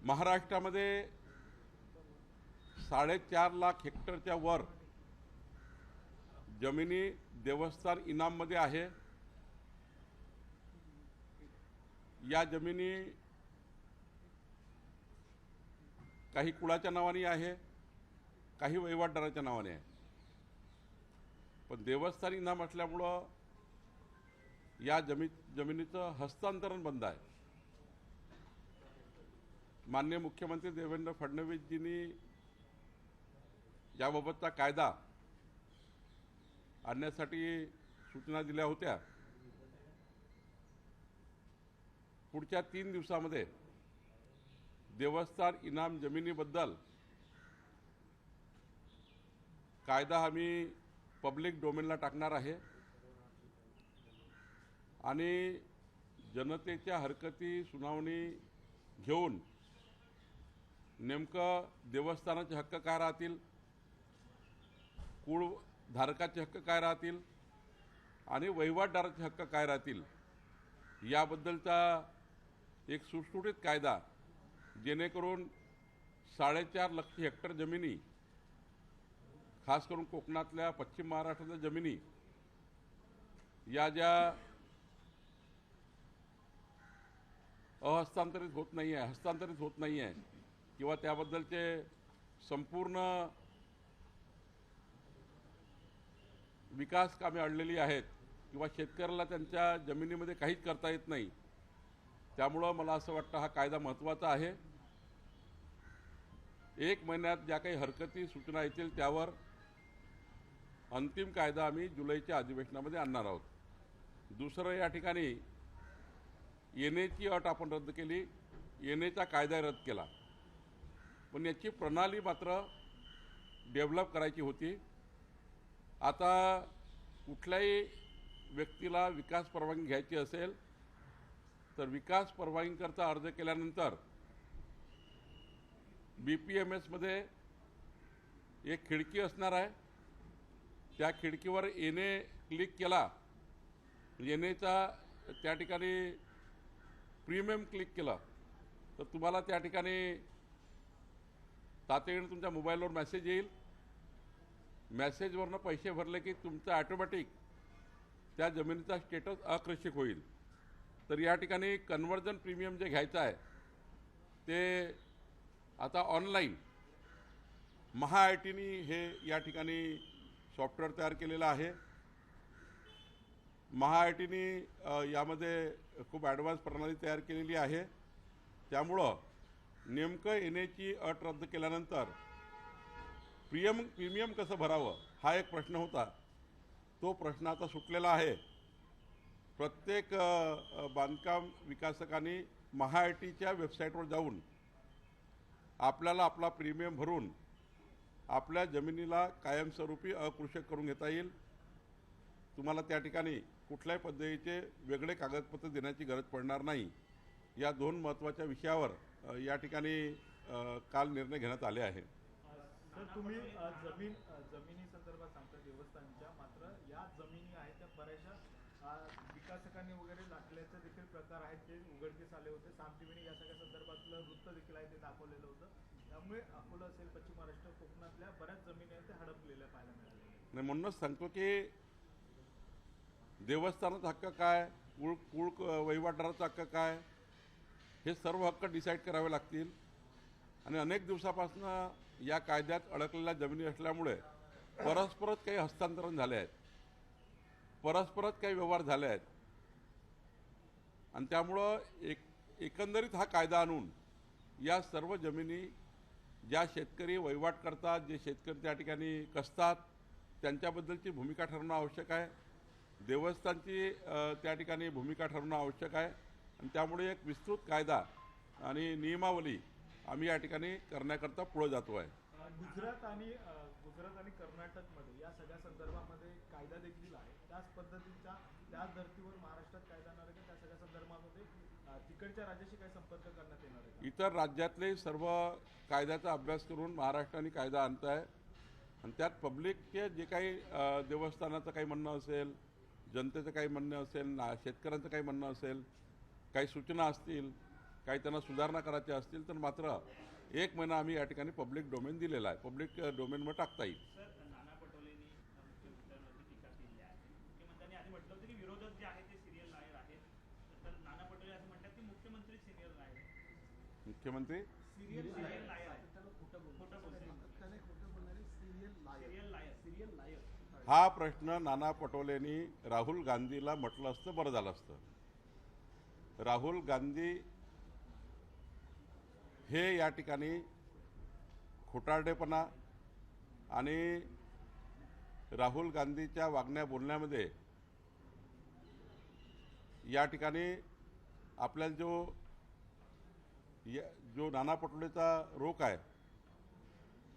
महाराष्ट्रामध्ये 4.5 लाख हेक्टरच्या वर जमिनी देवस्थान इनाममध्ये आहे। या जमिनी काही कुळाच्या नावाने आहे, काही वहिवाटदाराच्या नावाने आहे। पण देवस्थान इनाम असल्यामुळं या जमिनीचं हस्तांतरण बंद आहे। माननीय मुख्यमंत्री देवेंद्र फडणवीसजींनी याबाबतचा कायदा आणण्यासाठी सूचना दिल्या होत्या। पुढच्या 3 दिवसांमध्ये देवस्थान इनाम जमिनीबद्दल कायदा आम्ही पब्लिक डोमेनला टाकणार आहे आणि जनतेच्या हरकती सुनावणी घेऊन नेमकं देवस्थानाचे हक्क काय राहतील, कुळ धारकाचे हक्क काय राहतील आणि वहिवाटदाराचे हक्क काय राहतील याबद्दलचा एक सुटसुटीत कायदा, जेणेकरून 4.5 लाख हेक्टर जमिनी, खास करून कोकणातल्या पश्चिम महाराष्ट्रातल्या जमिनी या ज्या हस्तांतरित होत नाही आहे किंवा त्याबद्दलचे संपूर्ण विकास कामे अडलेली आहेत किंवा शेतकऱ्याला त्यांच्या जमिनीमध्ये काहीच करता येत नाही, त्यामुळं मला असं वाटतं हा कायदा महत्त्वाचा आहे। 1 महिन्यात ज्या काही हरकती सूचना येतील त्यावर अंतिम कायदा आम्ही जुलैच्या अधिवेशनामध्ये आणणार आहोत। दुसरं, या ठिकाणी येण्याची अट आपण रद्द केली, येण्याचा कायदा रद्द केला, पण याची प्रणाली मात्र डेव्हलप करायची होती। आता कुठल्याही व्यक्तीला विकास परवानगी घ्यायची असेल तर विकास परवानगीकरता अर्ज केल्यानंतर BPMS मध्ये एक खिडकी असणार आहे। त्या खिडकीवर येणे क्लिक केला, येणेचा त्या ठिकाणी प्रीमियम क्लिक केला तर तुम्हाला त्या ठिकाणी तातडीने तुमच्या मोबाईलवर मेसेज येईल। मेसेजवरनं पैसे भरले की तुमचं ऑटोमॅटिक त्या जमिनीचा स्टेटस अकृषिक होईल। तर या ठिकाणी कन्व्हर्जन प्रीमियम जे घ्यायचं आहे ते आता ऑनलाईन MHAITनी हे या ठिकाणी सॉफ्टवेअर तयार केलेलं आहे। MHAITनी यामध्ये खूप ॲडव्हान्स प्रणाली तयार केलेली आहे। त्यामुळं नेमकं येण्याची अट रद्द केल्यानंतर प्रीमियम कसं भरावं हा एक प्रश्न होता, तो प्रश्न आता सुटलेला आहे। प्रत्येक बांधकाम विकासकांनी MHAITच्या वेबसाईटवर जाऊन आपल्याला आपला प्रीमियम भरून आपल्या जमिनीला कायमस्वरूपी अकृषक करून घेता येईल। तुम्हाला त्या ठिकाणी कुठल्याही पद्धतीचे वेगळे कागदपत्र देण्याची गरज पडणार नाही। या 2 महत्त्वाच्या विषयावर या ठिकाणी काल निर्णय घेण्यात आले आहे। सर, तुम्ही जमिनी संदर्भात सांगता देवस्थानच्या, मात्र या जमिनी आहेत त्या बऱ्याचशा विकासकांनी वगैरे लागल्याचे देखील प्रकार आहेत, ते उघडकीस आले होते। सामटिविणी या सगळ्या संदर्भातलं वृत्त देखील आहे, ते दाखवलेलं होतं। त्यामुळे अकोला असेल, पश्चिम महाराष्ट्र, कोकणातल्या बऱ्याच जमिनी आहेत त्या हडपलेल्या पाहायला मिळाल्या नाही। म्हणूनच सांगतो की देवस्थानाचा हक्क काय, कुळ वहिवाटदाराचा हक्क काय, हे सर्व हक्क डिसाईड करावे लागतील। आणि अनेक दिवसापासून या कायद्यात अडकलेल्या जमिनी असल्यामुळे परस्परच काही हस्तांतरण झाले आहेत, परस्परच काही व्यवहार झाले आहेत आणि त्यामुळं एकंदरीत हा कायदा आणून या सर्व जमिनी ज्या शेतकरी वहिवाट करतात, जे शेतकरी त्या ठिकाणी कसतात, त्यांच्याबद्दलची भूमिका ठरवणं आवश्यक आहे। देवस्थानची त्या ठिकाणी भूमिका ठरवणं आवश्यक आहे आणि त्यामुळे एक विस्तृत कायदा आणि नियमावली आम्ही या ठिकाणी करण्याकरता पुढे जातो आहे। गुजरात आणि कर्नाटकमध्ये या सगळ्या संदर्भामध्ये कायदा देखील आहे, त्याच पद्धतीचा त्याच धर्तीवर महाराष्ट्रात कायदा आणणार आहे का? त्या सगळ्या संदर्भामध्ये तिकडच्या राज्याशी काय संपर्क करण्यात येणार आहे? इतर राज्यातले सर्व कायद्याचा अभ्यास करून महाराष्ट्राने कायदा आणत आहे आणि त्यात पब्लिकचे जे काही देवस्थानाचं काही म्हणणं असेल, जनतेचं काही म्हणणं असेल, शेतकऱ्यांचं काही म्हणणं असेल, काही सूचना असतील काही त्यांना सुधारणा करायच्या असतील तर मात्र 1 महिना आम्ही या ठिकाणी पब्लिक डोमेन दिलेला आहे, पब्लिक डोमेनवर टाकता येईल. सर, नाना पटोलेंनी मुख्यमंत्र्यांवरती टीका केली आहे. मुख्यमंत्र्यांनी आधी म्हटलं होतं की विरोधक जे आहेत ते सिरियल लायर आहेत. तर नाना पटोले असं म्हणतात की मुख्यमंत्री सिरियल लायर आहेत. मुख्यमंत्री सिरियल लायर आहेत. सिरियल लायर. हा प्रश्न नाना पटोलेंनी राहुल गांधीला म्हटलं असतं बरं झालं असतं. राहुल गांधी हे या ठिकाणी खोटारडेपणा आणि राहुल गांधीच्या वागण्या बोलण्यामध्ये या ठिकाणी आपल्याला जो नाना पटोलेचा रोख आहे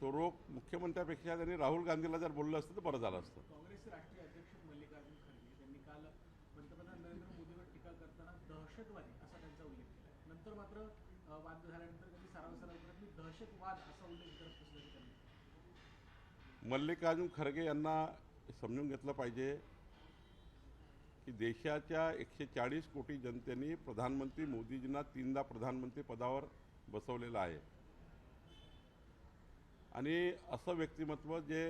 तो रोख मुख्यमंत्र्यापेक्षा त्यांनी राहुल गांधीला जर बोललं असतं तर बरं झालं असतं. काँग्रेसचे राष्ट्रीय अध्यक्ष मल्लिकार्जुन खरगे त्यांनी काल पंतप्रधान नरेंद्र मोदींवर टीका करताना दहशतवादी असा त्यांचा उल्लेख केला. नंतर मात्र वाद झाल्यानंतर त्यांनी सराव करत मी दहशतवाद असा उल्लेख करत असल्याचे त्यांनी. मल्लिकार्जुन खरगे यांना समजून घेतलं पाहिजे की देशाच्या 140 कोटी जनतेने प्रधानमंत्री मोदीजींना 3दा प्रधानमंत्री पदावर बसवलेलं आहे आणि असं व्यक्तिमत्व जे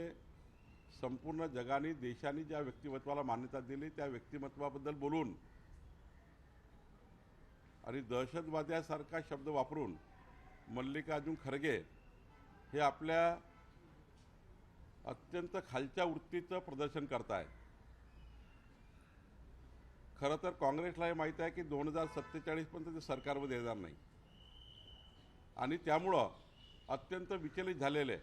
संपूर्ण जगाने देशाने ज्या व्यक्तिमत्वाला मान्यता दिली त्या व्यक्तिमत्वाबद्दल बोलून आणि दहशतवाद्यासारखा शब्द वापरून मल्लिकार्जुन खरगे हे आपल्या अत्यंत खालच्या वृत्तीचं प्रदर्शन करतायत. खरं तर काँग्रेसला हे माहीत आहे की 2047पर्यंत ते सरकारमध्ये येणार नाही आणि त्यामुळं अत्यंत विचलित झालेले,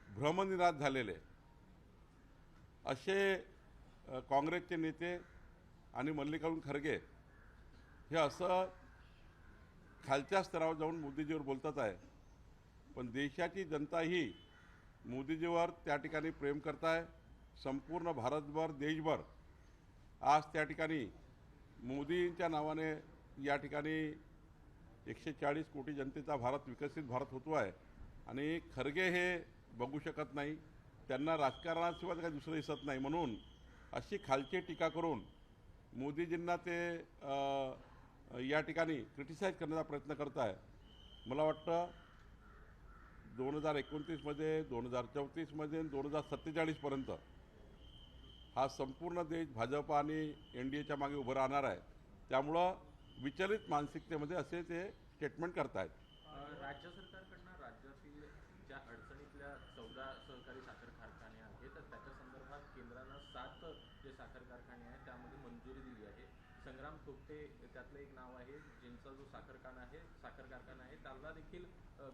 भ्रमनिरास झालेले असे काँग्रेसचे नेते आणि मल्लिकार्जुन खरगे हे असं खालच्या स्तरावर जाऊन मोदीजीवर बोलतात आहे. पण देशाची जनता ही मोदीजीवर त्या ठिकाणी प्रेम करत आहे. संपूर्ण भारतभर, देशभर आज त्या ठिकाणी मोदींच्या नावाने या ठिकाणी 140 कोटी जनतेचा भारत विकसित भारत होतो आहे आणि खरगे हे बघू शकत नाही. त्यांना राजकारणाशिवाय काही दुसरं दिसत नाही म्हणून अशी खालची टीका करून मोदीजींना ते या ठिकाणी क्रिटिसाइज करण्याचा प्रयत्न करत आहे. मला वाटतं 2029मध्ये, 2034मध्ये, 2047पर्यंत हा संपूर्ण देश भाजप आणि NDAच्या मागे उभं राहणार आहे. त्यामुळं विचलित मानसिकतेमध्ये असे ते स्टेटमेंट करतायत. राज्य सरकारकडनं राज्यातील ज्या अडचणीतल्या 14 सहकारी साखर कारखाने आहेत तर त्याच्या संदर्भात केंद्रानं 7 जे साखर कारखाने आहेत त्यामध्ये मंजुरी दिली आहे. संग्राम थोपटे त्यातलं एक नाव आहे, ज्यांचा जो साखर कारखाना आहे त्याला देखील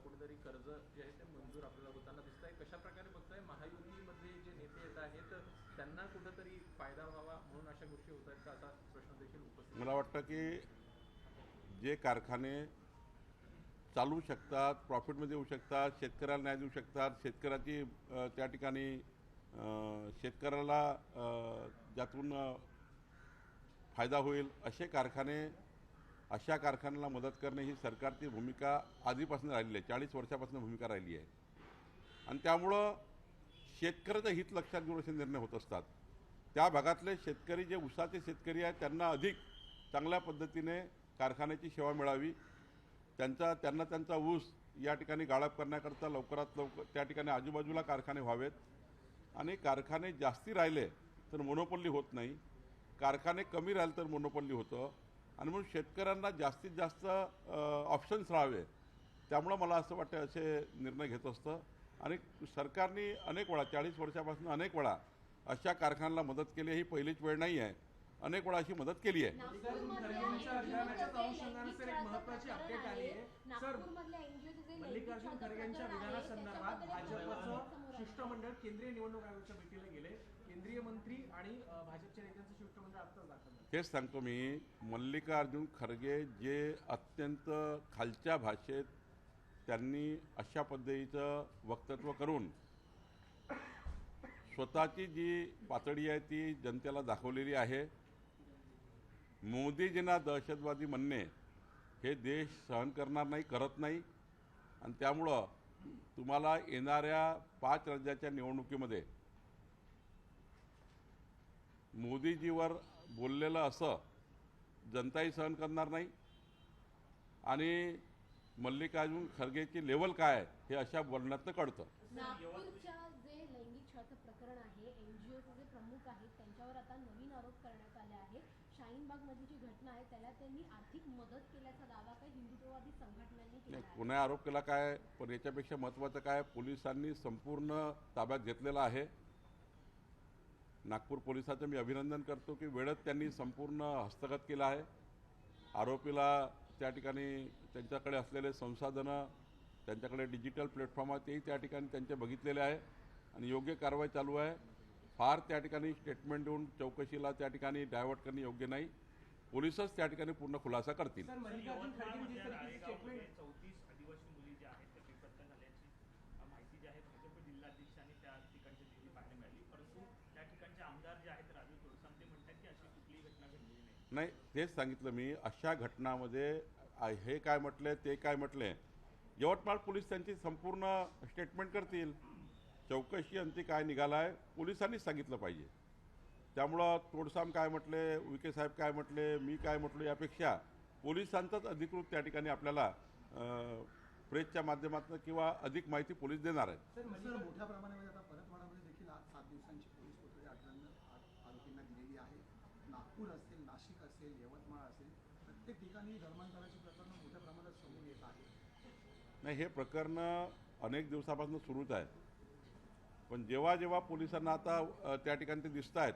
कुठेतरी कर्ज जे आहे ते मंजूर आपल्याला होताना दिसत आहे. कशा प्रकारे बघताय महायुतीमध्ये जे नेते येत आहेत त्यांना कुठेतरी फायदा व्हावा म्हणून अशा गोष्टी होत आहेत का, असा प्रश्न देखील उपस्थित. मला वाटतं की जे कारखाने चालू शकतात, प्रॉफिटमध्ये येऊ शकतात, शेतकऱ्याला न्याय देऊ शकतात, शेतकऱ्याची त्या ठिकाणी शेतकऱ्याला ज्यातून फायदा होईल अशा कारखान्याला मदत करणे ही सरकारची भूमिका आधीपासून राहिलेली आहे. 40 वर्षापासून भूमिका राहिली आहे आणि त्यामुळं शेतकऱ्याचं हित लक्षात घेऊन असे निर्णय होत असतात. त्या भागातले शेतकरी जे ऊसाचे शेतकरी आहेत त्यांना अधिक चांगल्या पद्धतीने कारखान्याची सेवा मिळावी, त्यांना त्यांचा ऊस या ठिकाणी गाळप करण्याकरता लवकरात लवकर त्या ठिकाणी आजूबाजूला कारखाने व्हावेत आणि कारखाने जास्ती राहिले तर मोनोपोली होत नाही, कारखाने कमी राहिले तर मोनोपोली होतं आणि म्हणून शेतकऱ्यांना जास्तीत जास्त ऑप्शन्स राहावे. त्यामुळं मला असं वाटतं असे निर्णय घेत असतं आणि सरकारने अनेक वेळा 40 वर्षापासून अनेक वेळा अशा कारखान्याला मदत केली. ही पहिलीच वेळ नाही आहे, अनेक वेळा अशी मदत केली आहे. महत्त्वाची अपडेट आली आहे. सर, मल्लिकार्जुन खरगेंच्या विधानासंदर्भात भाजपचं शिष्टमंडळ केंद्रीय निवडणूक आयोगाच्या भेटीला गेले. केंद्रीय मंत्री आणि भाजपच्या नेत्यांचं शिष्टमंडळ आत्ताच दाखल झालं. तेच सांगतो मी, मल्लिकार्जुन खरगे जे अत्यंत खालच्या भाषेत त्यांनी अशा पद्धतीचं वक्तव्य करून स्वतःची जी पातळी आहे ती जनतेला दाखवलेली आहे. मोदीजींना दहशतवादी म्हणणे हे देश सहन करणार नाही, करत नाही आणि त्यामुळं तुम्हाला येणाऱ्या 5 राज्याच्या निवडणुकीमध्ये मोदीजीवर बोललेलं असं जनताही सहन करणार नाही आणि मल्लिकार्जुन खरगेची लेवल काय आहे हे अशा बोलण्यातनं कळतं. नागपूरच्या जे लैंगिक छळ प्रकरण आहे, एनजीओचे जे प्रमुख आहेत त्यांच्यावर आता नवीन आरोप करण्यात आले आहे. शाहीनबागमध्ये जी घटना आहे त्याला त्यांनी आर्थिक मदत केल्याचा दावा काही हिंदुत्ववादी संघटनांनी केला आहे. पुन्हा आरोप केला काय, पण याच्यापेक्षा महत्त्वाचं काय, पोलिसांनी संपूर्ण ताब्यात घेतलेला आहे. नागपूर पोलिसांचं मी अभिनंदन करतो की वेळेत त्यांनी संपूर्ण हस्तगत केलं आहे. आरोपीला त्या ठिकाणी त्यांच्याकडे असलेले संसाधनं, त्यांच्याकडे डिजिटल प्लॅटफॉर्म आहे तेही त्या ठिकाणी त्यांचे बघितलेले आहे आणि योग्य कारवाई चालू आहे. फार त्या ठिकाणी स्टेटमेंट देऊन चौकशीला त्या ठिकाणी डायव्हर्ट करणे योग्य नाही. पोलिसच त्या ठिकाणी पूर्ण खुलासा करतील. मल्लिकार्जुन खरगे जिस तरीके से स्टेटमेंट 34 आदिवासी मुली ज्या आहेत त्या बेपत्ता झाल्याची माहिती जी आहे भाजप जिल्हाध्यक्षांनी त्या ठिकाणची दिली पाहायला मिळाली. परंतु त्या ठिकाणचे आमदार जे आहेत राजू तोडसाम ते म्हणतात की अशी कुठलीही घटना घडलेली नाही. नाही, तेच सांगितलं मी. अशा घटनामध्ये हे काय म्हटले ते काय म्हटले, यवतमाळ पोलीस त्यांची संपूर्ण स्टेटमेंट करतील. चौकशी अंती काय निघाला आहे पोलिसांनीच सांगितलं पाहिजे. त्यामुळं तोडसाम काय म्हटले, विखे साहेब काय म्हटले, मी काय म्हटलो यापेक्षा पोलिसांचाच अधिकृत त्या ठिकाणी आपल्याला प्रेसच्या माध्यमातून किंवा अधिक माहिती पोलीस देणार आहेत. सर मोठ्या प्रमाणामध्ये आता परतवाडामध्ये देखील आज 7 दिवसांची पोलीस कोठडी आरोपींना दिलेली आहे. नागपूर असेल, नाशिक असेल, यवतमाळ असेल, प्रत्येक ठिकाणी धर्मांतराची प्रकरणं मोठ्या प्रमाणात समोर येत आहेत. नाही, हे प्रकरण अनेक दिवसापासून सुरूच आहे. पण जेव्हा जेव्हा पोलिसांना आता त्या ठिकाणी ते दिसत आहेत,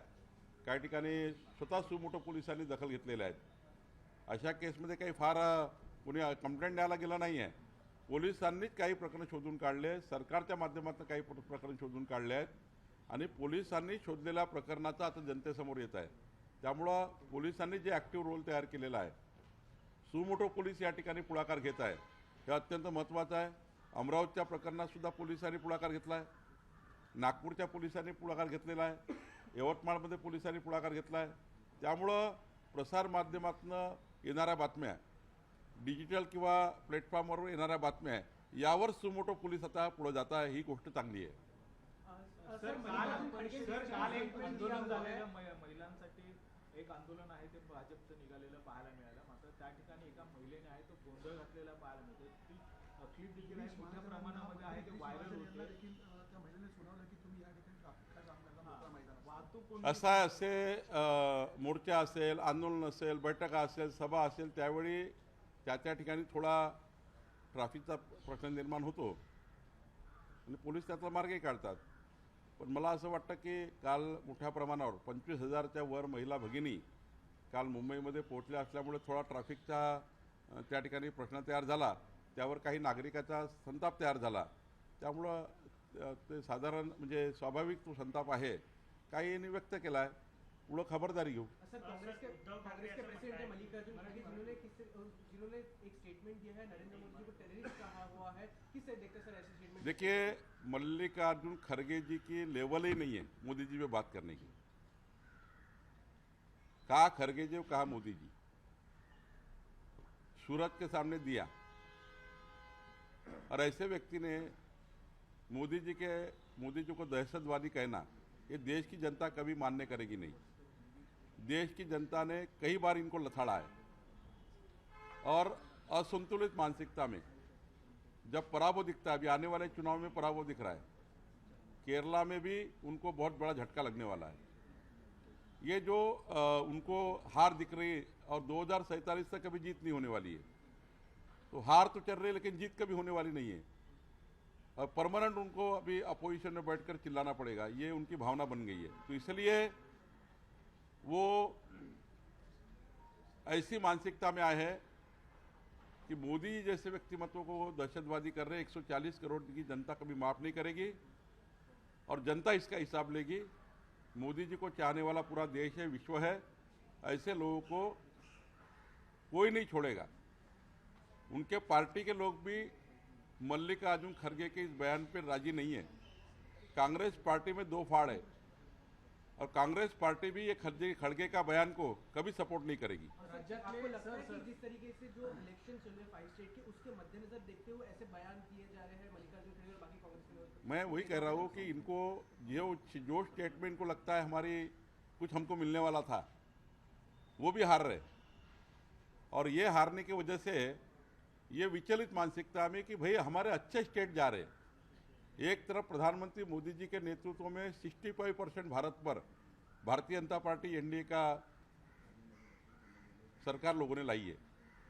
काही ठिकाणी स्वतः सुमोटो पोलिसांनी दखल घेतलेल्या आहेत. अशा केसमध्ये काही फार कोणी कंप्लेंट द्यायला गेलं नाही आहे. पोलिसांनीच काही प्रकरणं शोधून काढले, सरकारच्या माध्यमातून काही प्रकरण शोधून काढले आहेत आणि पोलिसांनी शोधलेल्या प्रकरणाचा आता जनतेसमोर येत आहे. त्यामुळं पोलिसांनी जे ॲक्टिव्ह रोल तयार केलेला आहे, सुमोटो पोलीस या ठिकाणी पुढाकार घेत आहे, हे अत्यंत महत्त्वाचं आहे. अमरावतीच्या प्रकरणातसुद्धा पोलिसांनी पुढाकार घेतला आहे, नागपूरच्या पोलिसांनी पुढाकार घेतलेला आहे, यवतमाळमध्ये पोलिसांनी पुढाकार घेतला आहे. त्यामुळं प्रसारमाध्यमातून येणाऱ्या बातम्या, डिजिटल किंवा प्लॅटफॉर्मवर येणाऱ्या बातम्या, यावर सुमोटो पोलीस आता पुढे जात आहे. ही गोष्ट चांगली आहे. सर काल एक आंदोलन झालेलं महिलांसाठी एक आंदोलन आहे ते भाजपचं निघालेलं पाहायला मिळालं. मात्र त्या ठिकाणी एका महिलेने आहे तो गोंधळ घातलेला पाहायला मिळतो. ती क्लिप देखील आहे, मोठ्या प्रमाणामध्ये आहे, ते व्हायरल होते. त्या महिलेने सुनावलं की तुम्ही या ठिकाणी ट्रॅफिकचा जाम करता, मोकळा मैदान आहे. वाहतूक असा असे मोर्चा असेल, आंदोलन असेल, बैठका असेल, सभा असेल, त्यावेळी त्या ठिकाणी थोडा ट्रॅफिकचा प्रश्न निर्माण होतो आणि पोलीस त्यातला मार्गही काढतात. पण मला असं वाटतं की काल मोठ्या प्रमाणावर 25,000च्या वर महिला भगिनी काल मुंबईमध्ये पोहोचल्या असल्यामुळे थोडा ट्रॅफिकचा त्या ठिकाणी प्रश्न तयार झाला. त्यावर काही नागरिकाचा संताप तयार झाला. त्यामुळं ते साधारण म्हणजे स्वाभाविक तो संताप आहे, काही यांनी व्यक्त केला आहे. पुढं खबरदारी घेऊ. सर कांग्रेस के प्रेसिडेंट है मल्लिकार्जुन खड़गे जिन्होंने एक स्टेटमेंट दिया है, नरेंद्र मोदी को टेररिस्ट कहा हुआ है. किससे देखते सर ऐसे स्टेटमेंट? देखिए, मल्लिकार्जुन खड़गे जी की लेवल ही नहीं है मोदी जी पे बात करने की. कहा खड़गे जी, कहा मोदी जी, सूरत के सामने दिया. और ऐसे व्यक्ति ने मोदी जी को दहशतवादी कहना, ये देश की जनता कभी मान्य करेगी नहीं. देश की जनता ने कई बार इनको लथाड़ा है और असंतुलित मानसिकता में जब पराभव दिखता है, अभी आने वाले चुनाव में पराभव दिख रहा है, केरला में भी उनको बहुत बड़ा झटका लगने वाला है. ये जो उनको हार दिख रही है और 2047 तक कभी जीत नहीं होने वाली है. तो हार तो चल रही है लेकिन जीत कभी होने वाली नहीं है. और परमानेंट उनको अभी अपोजिशन में बैठकर चिल्लाना पड़ेगा, ये उनकी भावना बन गई है. तो इसलिए वो ऐसी मानसिकता में आए हैं कि मोदी जैसे व्यक्तिमत्व को दहशतवादी कर रहे हैं. 140 करोड़ की जनता कभी माफ़ नहीं करेगी और जनता इसका हिसाब लेगी. मोदी जी को चाहने वाला पूरा देश है, विश्व है. ऐसे लोगों को कोई नहीं छोड़ेगा. उनके पार्टी के लोग भी मल्लिकार्जुन खड़गे के इस बयान पर राजी नहीं है. कांग्रेस पार्टी में दो फाड़ है और कांग्रेस पार्टी भी ये खड़गे का बयान को कभी सपोर्ट नहीं करेगी. आपको लगता है कि जिस तरीके से जो इलेक्शन चल रहे हैं 5 स्टेट के, उसके मद्देनजर देखते हुए ऐसे बयान दिए जा रहे हैं मल्लिकार्जुन खड़गे और बाकी कांग्रेस के लोग? मैं वही कह रहा हूँ कि इनको जो स्टेटमेंट को लगता है हमारी कुछ हमको मिलने वाला था, वो भी हार रहे. और ये हारने की वजह से ये विचलित मानसिकता में कि भाई हमारे अच्छे स्टेट जा रहे हैं। एक तरफ प्रधानमंत्री मोदी जी के नेतृत्व में 65% भारत पर भारतीय जनता पार्टी एनडीए का सरकार लोगों ने लाई है।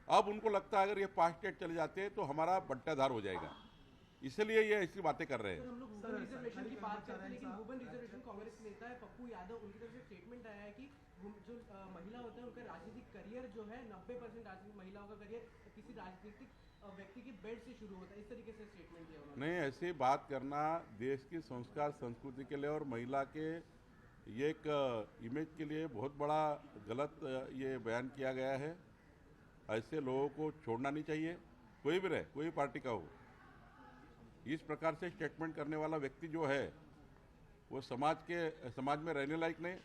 अब उनको लगता है अगर ये 5 स्टेट चले जाते हैं तो हमारा बट्टाधार हो जाएगा, इसलिए ये ऐसी बातें कर रहे सर, हैं। हम लोग वुमन रिजर्वेशन की बात करते हैं, लेकिन वुमन रिजर्वेशन कांग्रेस के नेता है पप्पू यादव, उनकी तरफ से स्टेटमेंट आया है कि जो महिला होते हैं उनका राजनीतिक करियर जो है 90% राजनीतिक महिलाओं का करियर किसी राजनीतिक व्यक्ति की बेड से शुरू होता है, इस तरीके से स्टेटमेंट दिया उन्होंने। नहीं, ऐसी बात करना देश की संस्कार संस्कृति के लिए और महिला के ये एक इमेज के लिए बहुत बड़ा गलत ये बयान किया गया है। ऐसे लोगों को छोड़ना नहीं चाहिए, कोई भी रहे, कोई पार्टी का हो। इस प्रकार से स्टेटमेंट करने वाला व्यक्ति जो है वो समाज में रहने लायक नहीं।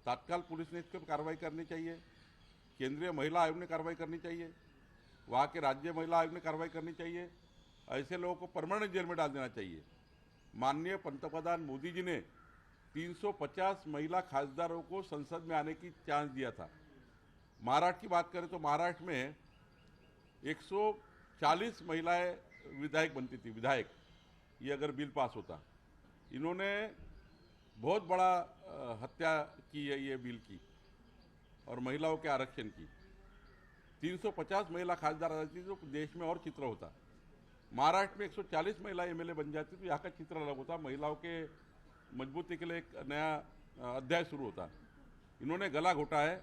तत्काल पुलिस ने इस पर कार्रवाई करनी चाहिए, केंद्रीय महिला आयोग ने कार्रवाई करनी चाहिए, वहाँ के राज्य महिला आयोग ने कार्रवाई करनी चाहिए। ऐसे लोगों को परमानेंट जेल में डाल देना चाहिए। माननीय पंतप्रधान मोदी जी ने 350 महिला खासदारों को संसद में आने की चांस दिया था। महाराष्ट्र की बात करें तो महाराष्ट्र में 140 महिलाएं विधायक बनती थी, विधायक, ये अगर बिल पास होता। इन्होंने बहुत बड़ा हत्या की है ये बिल की और महिलाओं के आरक्षण की। 350 महिला खासदार आ जाती तो देश में और चित्र होता। महाराष्ट्र में 140 महिला एमएलए बन जाती तो यहाँ का चित्र अलग होता, महिलाओं के मजबूती के लिए एक नया अध्याय शुरू होता। इन्होंने गला घोटा है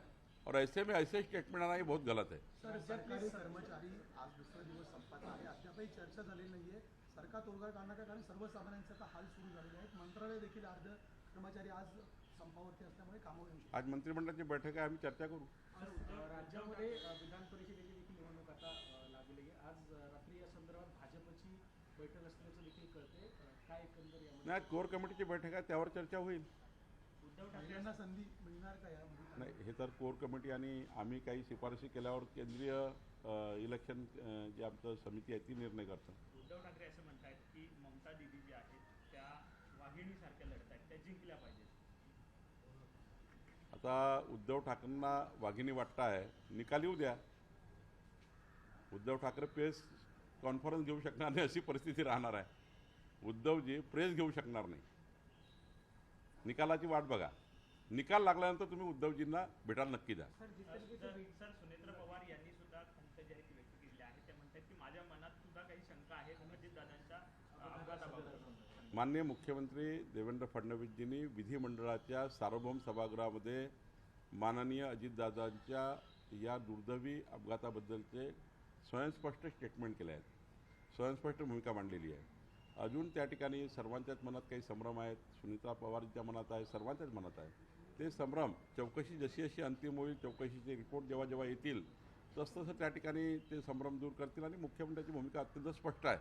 और ऐसे में ऐसे स्टेटमेंट आना ये बहुत गलत है। सर, सरकारी कर्मचारी आज दुसरा दिवस संपत आहे, अद्यापही चर्चा झालेली नाहीये। सरकार तोडगा काढण्याचं कारण सर्वसामान्यांचे आता हाल सुरू झालेले आहेत। मंत्रालय देखील अर्ध कर्मचारी आज संपावरती असल्यामुळे कामावर येऊ शकतात। आज मंत्रिमंडळाची बैठक आहे, आम्ही चर्चा करू। राज्यामध्ये विधान परिषदेची देखील निवडणूक आता लागली आहे। आज रात्री या संदर्भात भाजपची बैठक असल्याचं देखील कळते, काय एकंदर यामध्ये? नाही, कोर कमिटीची बैठक आहे, त्यावर चर्चा होईल। उद्धव ठाकरे महिलांना संधी मिळणार का यामध्ये? नाही, हे तर कोर कमिटी आणि आम्ही काही शिफारशी केल्यावर केंद्रीय इलेक्शन जे आमचं समिती आहे ती निर्णय करतं। उद्धव ठाकरे असं म्हणतात की ममता दीदी ज्या आहेत त्या वाघिणीसारख्या लढत आहेत, त्या जिंकल्या पाहिजेत। आता उद्धव ठाकरेंना वाघिणी वाटताय, निकाल येऊ द्या। उद्धव ठाकरे प्रेस कॉन्फरन्स घेऊ शकणार नाही अशी परिस्थिती राहणार आहे। उद्धवजी प्रेस घेऊ शकणार नाही, निकालाची वाट बघा। निकाल लागल्यानंतर तुम्ही उद्धवजींना भेटायला नक्की जा। सर, जिस तरीके से सर, सुनेत्र पवार यांनी सुद्धा खंत जी आहे ती व्यक्त केली आहे। ते म्हणतात की माझ्या मनात सुद्धा काही शंका आहेत अजितदादांच्या अपघाताबाबत। माननीय मुख्यमंत्री देवेंद्र फडणवीसजींनी विधिमंडळाच्या सार्वभौम सभागृहामध्ये माननीय अजितदादांच्या या दुर्दैवी अपघाताबद्दलचे स्वयंस्पष्ट स्टेटमेंट केले आहेत, स्वयंस्पष्ट भूमिका मांडलेली आहे। अजून त्या ठिकाणी सर्वांच्याच मनात काही संभ्रम आहेत, सुनीता पवारच्या मनात आहे, सर्वांच्याच मनात आहे। ते संभ्रम चौकशी जशी जशी अंतिम होईल, चौकशीचे रिपोर्ट जेव्हा जेव्हा येतील तसं त्या ठिकाणी ते संभ्रम दूर करतील आणि मुख्यमंत्र्यांची भूमिका अत्यंत स्पष्ट आहे।